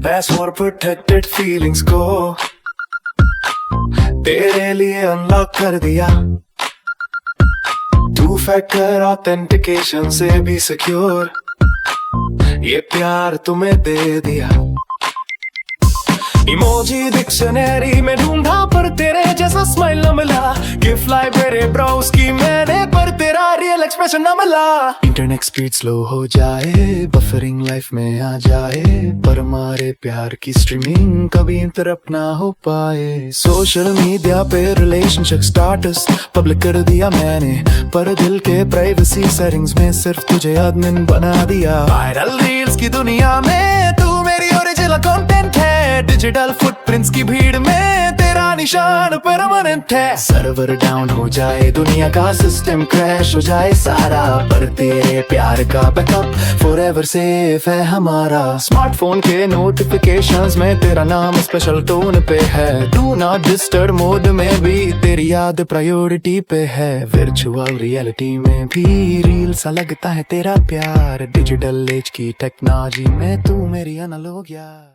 Password protected feelings को तेरे लिए अनलॉक कर दिया, टू फैक्टर ऑथेंटिकेशन से भी सिक्योर, ये प्यार तुम्हें दे दिया। इमोजी डिक्शनरी में ढूंढा पर तेरे जैसा स्माइल न मिला, गिफ्ट लाइब्रेरी ब्राउज की मैंने पर तेरा रियल एक्सप्रेशन न मिला। इंटरनेट स्पीड स्लो हो जाए, बफरिंग लाइफ में आ जाए, पर हमारे प्यार की स्ट्रीमिंग कभी इंटरप्ट ना हो पाए। सोशल मीडिया पे रिलेशनशिप स्टाटस पब्लिक कर दिया मैंने, पर दिल के प्राइवेसी सेटिंग्स में सिर्फ तुझे एडमिन बना दिया। वायरल रील्स की दुनिया में तू मेरी ओरिजिनल कंटेंट है, डिजिटल फुटप्रिंट्स की भीड़ में तेरा निशान परमानेंट है। सर्वर डाउन हो जाए, दुनिया का सिस्टम क्रैश हो जाए सारा, पर तेरे प्यार का बैकअप फॉरएवर सेफ है हमारा। स्मार्टफोन के नोटिफिकेशंस में तेरा नाम स्पेशल टोन पे है, डू नॉट डिस्टर्ब मोड में भी तेरी याद प्रायोरिटी पे है। वर्चुअल रियलिटी में भी रील सा लगता है तेरा प्यार, डिजिटल एज की टेक्नोलॉजी में तू मेरी एनालॉग यार।